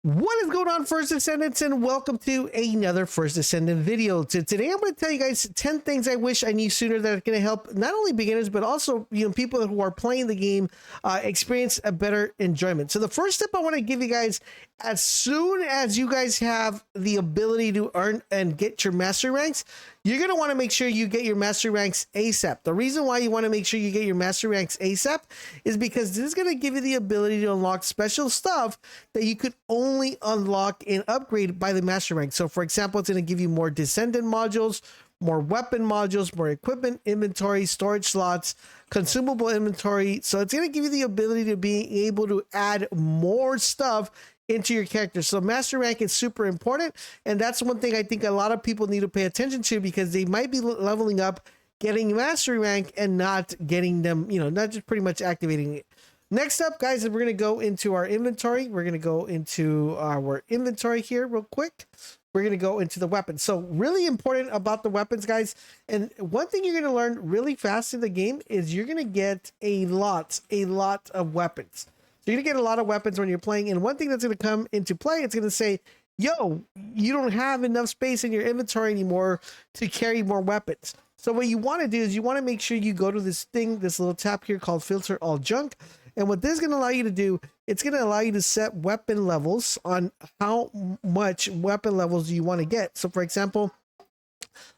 What is going on, First Descendants, and welcome to another First Descendant video. Today, I'm going to tell you guys 10 things I wish I knew sooner that are going to help not only beginners, but also people who are playing the game experience a better enjoyment. So the first tip I want to give you guys, as soon as you guys have the ability to earn and get your mastery ranks, you're going to want to make sure you get your mastery ranks ASAP. The reason why you want to make sure you get your mastery ranks ASAP is because this is going to give you the ability to unlock special stuff that you could only unlock and upgrade by the mastery rank. So for example, it's going to give you more descendant modules, more weapon modules, more equipment inventory, storage slots, consumable inventory. So it's going to give you the ability to be able to add more stuff into your character. So master rank is super important, and that's one thing I think a lot of people need to pay attention to, because they might be leveling up, getting mastery rank, and not getting them, not just pretty much activating it. Next up, guys, we're going to go into our inventory. We're going to go into our inventory here real quick. We're going to go into the weapons. So really important about the weapons, guys. And one thing you're going to learn really fast in the game is you're going to get a lot of weapons. So you're going to get a lot of weapons when you're playing. And one thing that's going to come into play, it's going to say, yo, you don't have enough space in your inventory anymore to carry more weapons. So what you want to do is you want to make sure you go to this thing, this little tab here called filter all junk. And what this is going to allow you to do, it's going to allow you to set weapon levels on how much weapon levels you want to get. So for example,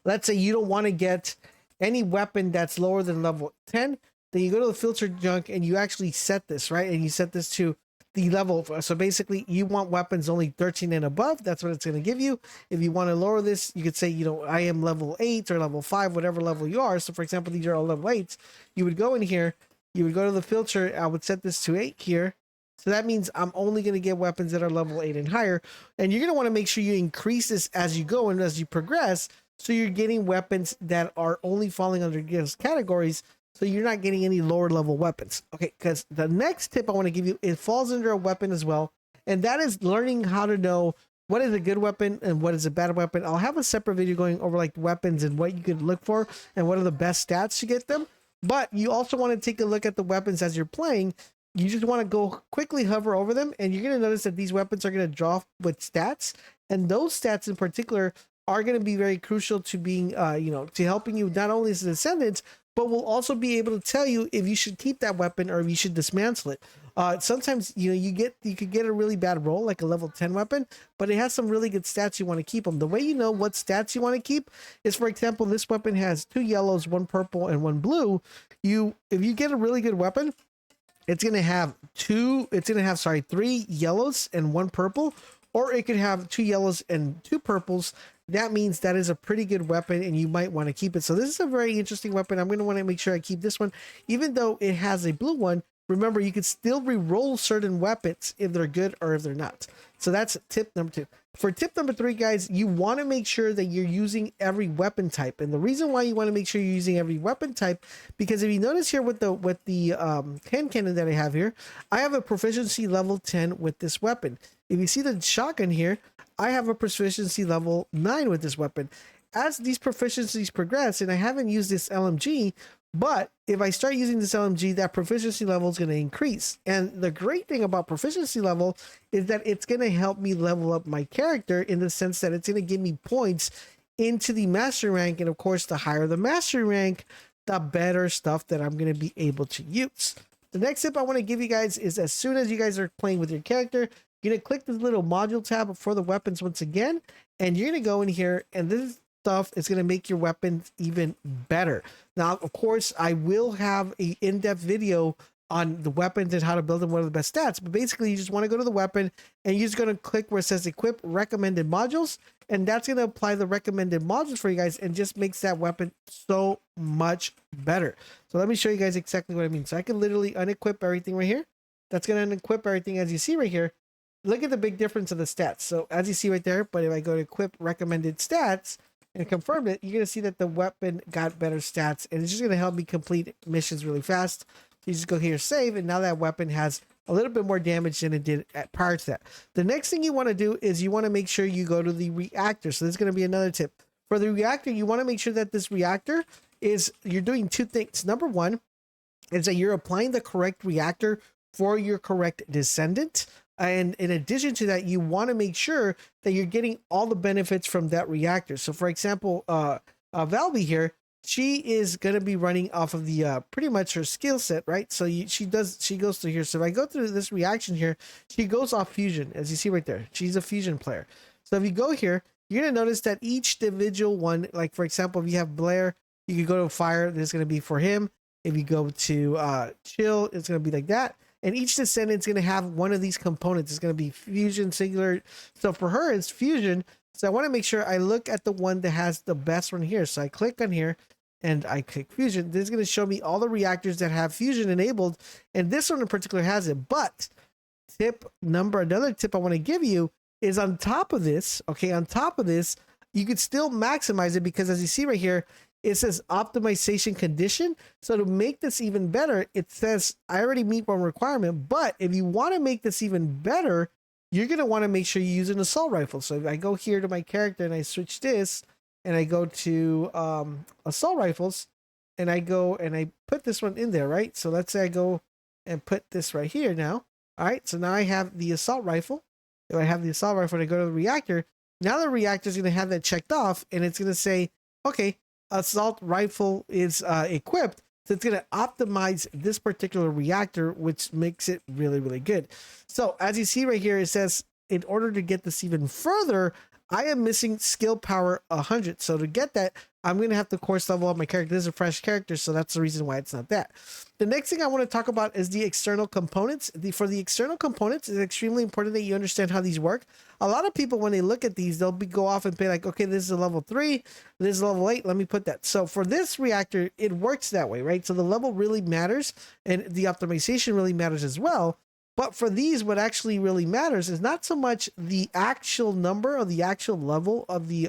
let's say you don't want to get any weapon that's lower than level 10. Then you go to the filter junk and you actually set this, right? And you set this to the level. So basically you want weapons only 13 and above. That's what it's going to give you. If you want to lower this, you could say, I am level 8 or level 5, whatever level you are. So for example, these are all level 8s. You would go in here, you would go to the filter. I would set this to 8 here. So that means I'm only going to get weapons that are level 8 and higher. And you're going to want to make sure you increase this as you go and as you progress. So you're getting weapons that are only falling under these categories. So you're not getting any lower level weapons. Okay, because the next tip I want to give you, it falls under a weapon as well. And that is learning how to know what is a good weapon and what is a bad weapon. I'll have a separate video going over like weapons and what you could look for and what are the best stats to get them. But you also want to take a look at the weapons as you're playing. You just want to go quickly hover over them, and you're going to notice that these weapons are going to draw with stats. And those stats in particular are going to be very crucial to being, to helping you not only as a descendant, but will also be able to tell you if you should keep that weapon or if you should dismantle it. Sometimes, you could get a really bad roll, like a level 10 weapon, but it has some really good stats. You want to keep them. The way you know what stats you want to keep is, for example, this weapon has 2 yellows, 1 purple, and 1 blue. If you get a really good weapon, it's going to have 3 yellows and 1 purple, or it could have 2 yellows and 2 purples. That means that is a pretty good weapon and you might want to keep it. So this is a very interesting weapon. I'm going to want to make sure I keep this one, even though it has a blue one. Remember, you can still re-roll certain weapons if they're good or if they're not. So that's tip number 2. For tip number 3, guys, you want to make sure that you're using every weapon type. And the reason why you want to make sure you're using every weapon type, because if you notice here with the hand cannon that I have here, I have a proficiency level 10 with this weapon. If you see the shotgun here, I have a proficiency level 9 with this weapon. As these proficiencies progress, and I haven't used this LMG, but if I start using this LMG, that proficiency level is going to increase. And the great thing about proficiency level is that it's going to help me level up my character, in the sense that it's going to give me points into the master rank. And of course, the higher the master rank, the better stuff that I'm going to be able to use. The next tip I want to give you guys is, as soon as you guys are playing with your character, you're going to click this little module tab for the weapons once again. And you're going to go in here, and this stuff is going to make your weapons even better. Now, of course, I will have an in-depth video on the weapons and how to build them, what are the best stats. But basically, you just want to go to the weapon and you're just going to click where it says equip recommended modules. And that's going to apply the recommended modules for you guys and just makes that weapon so much better. So let me show you guys exactly what I mean. So I can literally unequip everything right here. That's going to unequip everything, as you see right here. Look at the big difference of the stats. So as you see right there, but if I go to equip recommended stats and confirm it, you're going to see that the weapon got better stats, and it's just going to help me complete missions really fast. So you just go here, save, and now that weapon has a little bit more damage than it did prior to that. The next thing you want to do is you want to make sure you go to the reactor. So this is going to be another tip. For the reactor, you want to make sure that this reactor you're doing 2 things. Number 1 is that you're applying the correct reactor for your correct descendant. And in addition to that, you want to make sure that you're getting all the benefits from that reactor. So for example, Valby here, she is going to be running off of the pretty much her skill set, right? So she goes through here. So if I go through this reaction here, she goes off fusion, as you see right there. She's a fusion player. So if you go here, you're going to notice that each individual one, like for example, if you have Blair, you can go to fire, there's going to be for him. If you go to chill, it's going to be like that. And each descendant is going to have one of these components. It's going to be fusion, singular. So for her, it's fusion. So I want to make sure I look at the one that has the best one here. So I click on here and I click fusion. This is going to show me all the reactors that have fusion enabled. And this one in particular has it. But another tip I want to give you is on top of this, okay, on top of this, you could still maximize it because as you see right here, it says optimization condition. So to make this even better, it says I already meet one requirement, but if you want to make this even better, you're going to want to make sure you use an assault rifle. So if I go here to my character and I switch this and I go to assault rifles and I go and I put this one in there, right? So let's say I go and put this right here now. All right, so now I have the assault rifle. If I have the assault rifle and I go to the reactor, now the reactor is going to have that checked off and it's going to say, okay, assault rifle is equipped, so it's going to optimize this particular reactor, which makes it really, really good. So as you see right here, it says, in order to get this even further, I am missing skill power 100. So to get that, I'm going to have to course level up my character. This is a fresh character, so that's the reason why it's not that. The next thing I want to talk about is the external components. For the external components, it's extremely important that you understand how these work. A lot of people, when they look at these, they'll go off and be like, okay, this is a level 3, this is level 8, let me put that. So for this reactor, it works that way, right? So the level really matters, and the optimization really matters as well. But for these, what actually really matters is not so much the actual number or the actual level of the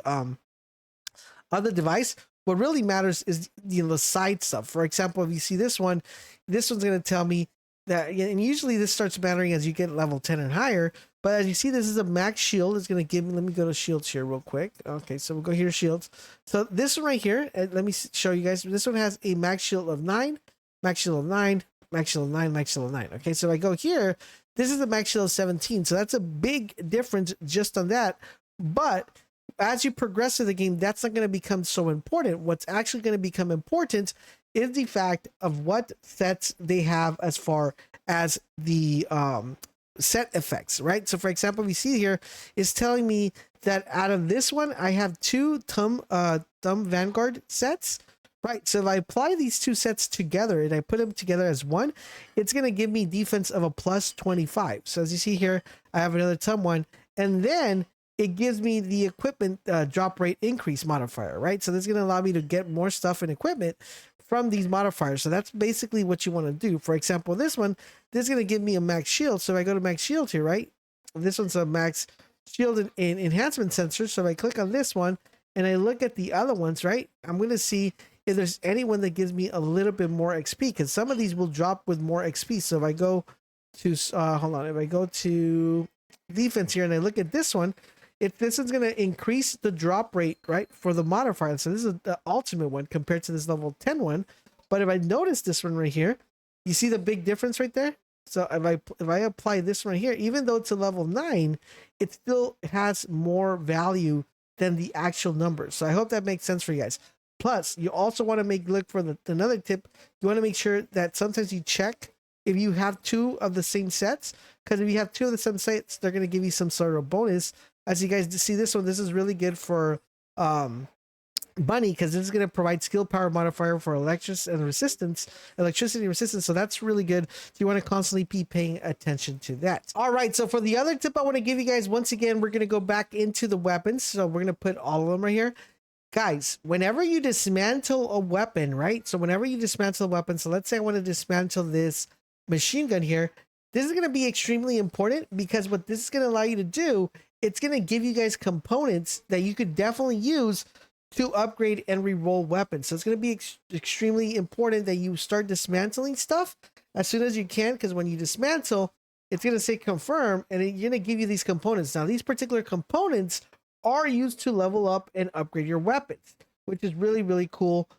device. What really matters is the side stuff. For example, if you see this one's going to tell me that, and usually this starts mattering as you get level 10 and higher. But as you see, this is a max shield. It's going to give me, let me go to shields here real quick. Okay, so we'll go here to shields. So this one right here, let me show you guys. This one has a max shield of 9, max shield of 9, max shield of 9, max shield of 9. Okay, so if I go here, this is a max shield of 17. So that's a big difference just on that. But as you progress through the game, that's not going to become so important. What's actually going to become important is the fact of what sets they have as far as the set effects, right? So for example, we see here is telling me that out of this one, I have 2 thumb Vanguard sets, right? So if I apply these 2 sets together and I put them together as one, it's going to give me defense of a plus 25. So as you see here, I have another thumb one, and then it gives me the equipment drop rate increase modifier, right? So this is going to allow me to get more stuff and equipment from these modifiers. So that's basically what you want to do. For example, this is going to give me a max shield. So if I go to max shield here, right? This one's a max shield and enhancement sensor. So if I click on this one and I look at the other ones, right? I'm going to see if there's anyone that gives me a little bit more XP, because some of these will drop with more XP. So if I go to, if I go to defense here and I look at this one, this is going to increase the drop rate, right, for the modifier. So this is the ultimate one compared to this level 10 one. But if I notice this one right here, you see the big difference right there? So if I apply this one here, even though it's a level 9, it still has more value than the actual numbers. So I hope that makes sense for you guys. Plus, you also want to look for another tip. You want to make sure that sometimes you check if you have 2 of the same sets, because if you have 2 of the same sets, they're going to give you some sort of bonus. As you guys see this one, this is really good for Bunny, because this is going to provide skill power modifier for electricity and resistance. So that's really good. So you want to constantly be paying attention to that. All right. So for the other tip I want to give you guys, once again, we're going to go back into the weapons. So we're going to put all of them right here. Guys, whenever you dismantle a weapon, right? So whenever you dismantle a weapon, so let's say I want to dismantle this machine gun here. This is going to be extremely important, because what this is going to allow you to do, it's going to give you guys components that you could definitely use to upgrade and re-roll weapons. So it's going to be extremely important that you start dismantling stuff as soon as you can, because when you dismantle, it's going to say confirm, and you're going to give you these components. Now, these particular components are used to level up and upgrade your weapons, which is really, really cool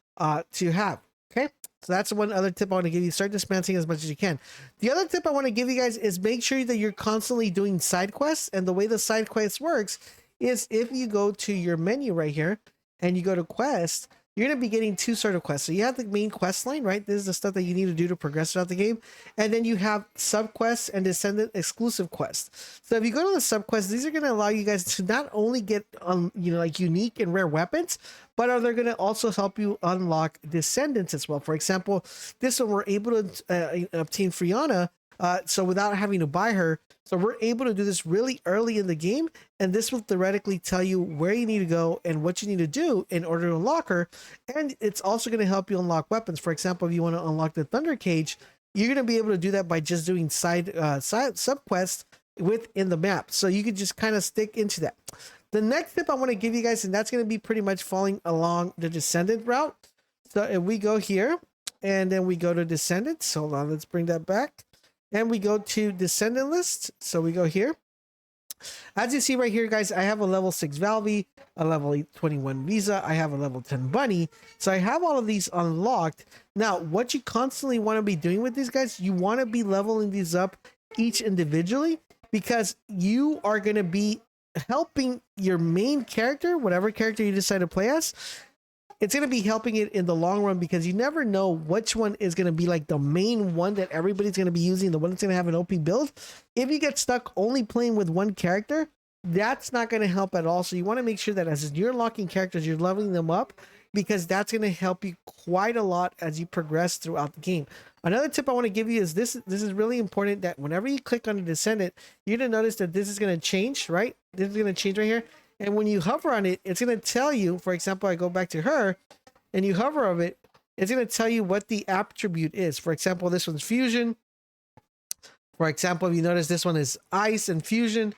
to have. Okay. So that's one other tip I want to give you. Start dispensing as much as you can. The other tip I want to give you guys is make sure that you're constantly doing side quests. And the way the side quest works is if you go to your menu right here and you go to quest, you're going to be getting two sort of quests. So you have the main quest line, right? This is the stuff that you need to do to progress throughout the game. And then you have subquests and Descendant exclusive quests. So if you go to the subquests, these are going to allow you guys to not only get, like unique and rare weapons, but they're going to also help you unlock Descendants as well. For example, this one we're able to obtain Friana, so without having to buy her. So we're able to do this really early in the game, and this will theoretically tell you where you need to go and what you need to do in order to unlock her. And it's also going to help you unlock weapons. For example, if you want to unlock the Thunder Cage, you're going to be able to do that by just doing side subquests within the map. So you could just kind of stick into that. The next tip I want to give you guys, and that's going to be pretty much following along the Descendant route. So if we go here and then we go to Descendants, hold on, let's bring that back. And we go to Descendant list. So we go here. As you see right here, guys, I have a level 6 Valve, a level 21 Visa. I have a level 10 Bunny. So I have all of these unlocked. Now, what you constantly want to be doing with these guys, you want to be leveling these up each individually, because you are going to be helping your main character, whatever character you decide to play as. It's going to be helping it in the long run, because you never know which one is going to be like the main one that everybody's going to be using, the one that's going to have an OP build. If you get stuck only playing with one character, that's not going to help at all. So you want to make sure that as you're unlocking characters, you're leveling them up, because that's going to help you quite a lot as you progress throughout the game. Another tip I want to give you is this is really important, that whenever you click on the Descendant, you're going to notice that this is going to change, right? This is going to change right here. And when you hover on it, it's going to tell you, for example, I go back to her and you hover of it, it's going to tell you what the attribute is. For example, this one's fusion. For example, if you notice, this one is ice and fusion.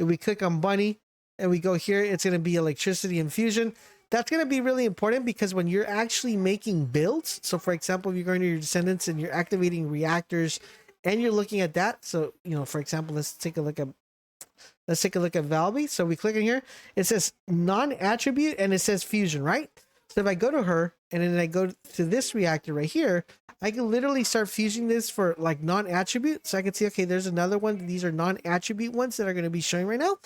If we click on Bunny and we go here, it's going to be electricity and fusion. That's going to be really important, because when you're actually making builds, so for example, if you're going to your Descendants and you're activating reactors and you're looking at that. So, for example, let's take a look at Valby. So we click in here, it says non-attribute and it says fusion, right? So if I go to her and then I go to this reactor right here, I can literally start fusing this for like non-attribute. So I can see, okay, there's another one. These are non-attribute ones that are going to be showing right now.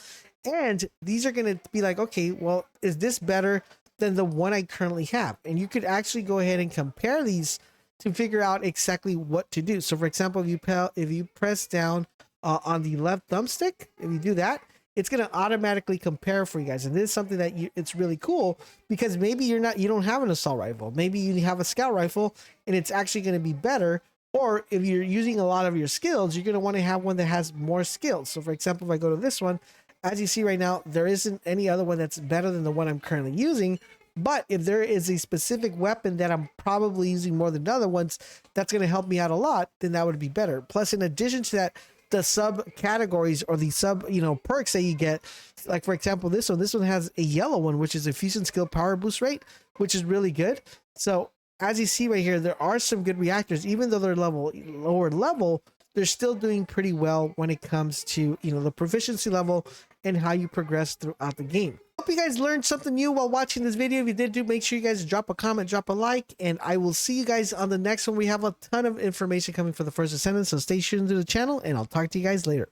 And these are going to be like, okay, well, is this better than the one I currently have? And you could actually go ahead and compare these to figure out exactly what to do. So for example, if you press down on the left thumbstick, if you do that, it's going to automatically compare for you guys. And this is something that it's really cool, because maybe you don't have an assault rifle. Maybe you have a scout rifle and it's actually going to be better. Or if you're using a lot of your skills, you're going to want to have one that has more skills. So for example, if I go to this one, as you see right now, there isn't any other one that's better than the one I'm currently using. But if there is a specific weapon that I'm probably using more than other ones, that's going to help me out a lot, then that would be better. Plus, in addition to that, the sub categories or the sub perks that you get, like for example this one has a yellow one, which is a fusion skill power boost rate, which is really good. So as you see right here, there are some good reactors. Even though they're lower level, they're still doing pretty well when it comes to the proficiency level and how you progress throughout the game. Hope you guys learned something new while watching this video. If you did, make sure you guys drop a comment, drop a like, and I will see you guys on the next one. We have a ton of information coming for the First Descendant, so stay tuned to the channel, and I'll talk to you guys later.